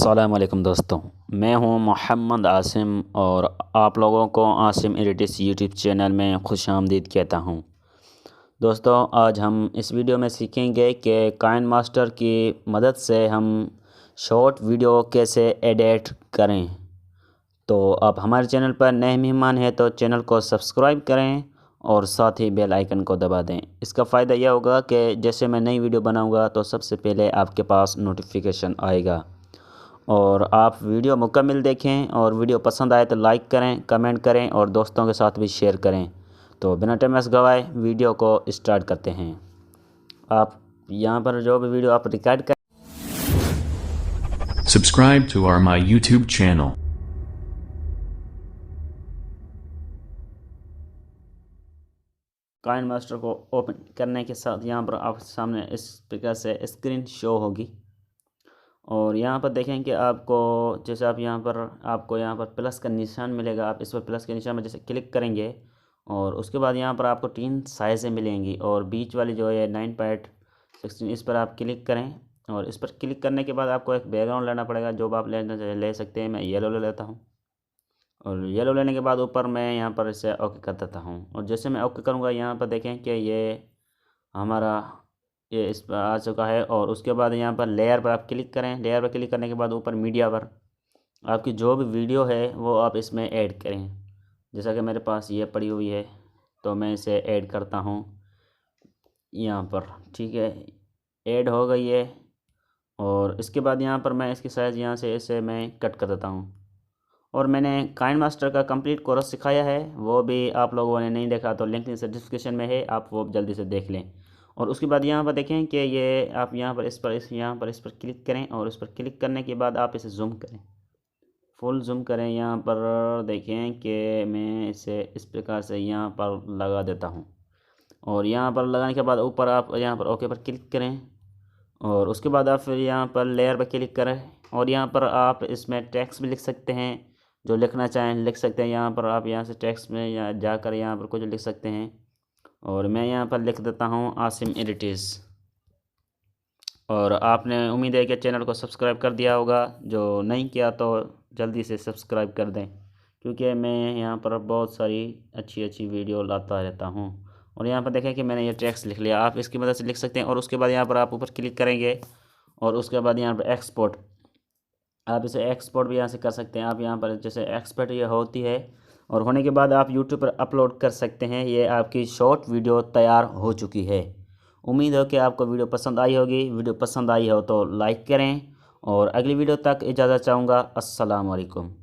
अस्सलाम वालेकुम दोस्तों, मैं हूं मोहम्मद आसिम और आप लोगों को आसिम एडिटिक्स यूट्यूब चैनल में खुशामदीद कहता हूं। दोस्तों, आज हम इस वीडियो में सीखेंगे कि काइन मास्टर की मदद से हम शॉर्ट वीडियो कैसे एडिट करें। तो आप हमारे चैनल पर नए मेहमान हैं तो चैनल को सब्सक्राइब करें और साथ ही बेल आइकन को दबा दें। इसका फ़ायदा यह होगा कि जैसे मैं नई वीडियो बनाऊंगा तो सबसे पहले आपके पास नोटिफिकेशन आएगा। और आप वीडियो मुकम्मल देखें और वीडियो पसंद आए तो लाइक करें, कमेंट करें और दोस्तों के साथ भी शेयर करें। तो बिना टाइम वेस्ट गवाए वीडियो को स्टार्ट करते हैं। आप यहाँ पर जो भी वीडियो आप रिकॉर्ड करें, Subscribe to my YouTube channel. KineMaster को ओपन करने के साथ यहाँ पर आप सामने इस प्रकार से स्क्रीन शो होगी। और यहाँ पर देखें कि आपको जैसे आप आपको यहाँ पर प्लस का निशान मिलेगा। आप इस पर प्लस के निशान में जैसे क्लिक करेंगे और उसके बाद यहाँ पर आपको 3 साइज़ें मिलेंगी और बीच वाली जो है 9.16 इस पर आप क्लिक करें। और इस पर क्लिक करने के बाद आपको एक बैकग्राउंड लेना पड़ेगा, जो आप ले सकते हैं। मैं येलो ले लेता हूँ और येलो लेने के बाद ऊपर मैं यहाँ पर इसे ओके कर देता हूँ। और जैसे मैं ओके करूँगा यहाँ पर देखें कि हमारा ये इस पर आ चुका है। और उसके बाद यहाँ पर लेयर पर आप क्लिक करें। लेयर पर क्लिक करने के बाद ऊपर मीडिया पर आपकी जो भी वीडियो है वो आप इसमें ऐड करें। जैसा कि मेरे पास ये पड़ी हुई है तो मैं इसे ऐड करता हूँ यहाँ पर। ठीक है, ऐड हो गई है। और इसके बाद यहाँ पर मैं इसकी साइज़ यहाँ से इसे मैं कट कर देता हूँ। और मैंने काइन मास्टर का कंप्लीट कोर्स सिखाया है, वो भी आप लोगों ने नहीं देखा तो लिंक नीचे डिस्क्रिप्शन में है, आप वो जल्दी से देख लें। और उसके बाद यहाँ पर देखें कि ये आप यहाँ पर इस पर क्लिक करें और इस पर क्लिक करने के बाद आप इसे जूम करें, फुल जूम करें। यहाँ पर देखें कि मैं इसे इस प्रकार से यहाँ पर लगा देता हूँ। और यहाँ पर लगाने के बाद ऊपर आप यहाँ पर ओके पर क्लिक करें और उसके बाद आप फिर यहाँ पर लेयर पर क्लिक करें। और यहाँ पर आप इसमें टेक्स्ट भी लिख सकते हैं, जो लिखना चाहें लिख सकते हैं। यहाँ पर आप यहाँ से टेक्स्ट में या जाकर यहाँ पर कुछ लिख सकते हैं। और मैं यहाँ पर लिख देता हूँ आसिम एडिटिक्स। और आपने उम्मीद है कि चैनल को सब्सक्राइब कर दिया होगा। जो नहीं किया तो जल्दी से सब्सक्राइब कर दें, क्योंकि मैं यहाँ पर बहुत सारी अच्छी वीडियो लाता रहता हूँ। और यहाँ पर देखें कि मैंने ये टेक्स्ट लिख लिया, आप इसकी मदद से लिख सकते हैं। और उसके बाद यहाँ पर आप ऊपर क्लिक करेंगे और उसके बाद यहाँ पर एक्सपोर्ट, आप इसे एक्सपोर्ट भी यहाँ से कर सकते हैं। आप यहाँ पर जैसे एक्सपोर्ट ये होती है और होने के बाद आप यूट्यूब पर अपलोड कर सकते हैं। ये आपकी शॉर्ट वीडियो तैयार हो चुकी है। उम्मीद हो कि आपको वीडियो पसंद आई होगी। वीडियो पसंद आई हो तो लाइक करें और अगली वीडियो तक इजाज़त चाहूँगा। अस्सलाम वालेकुम।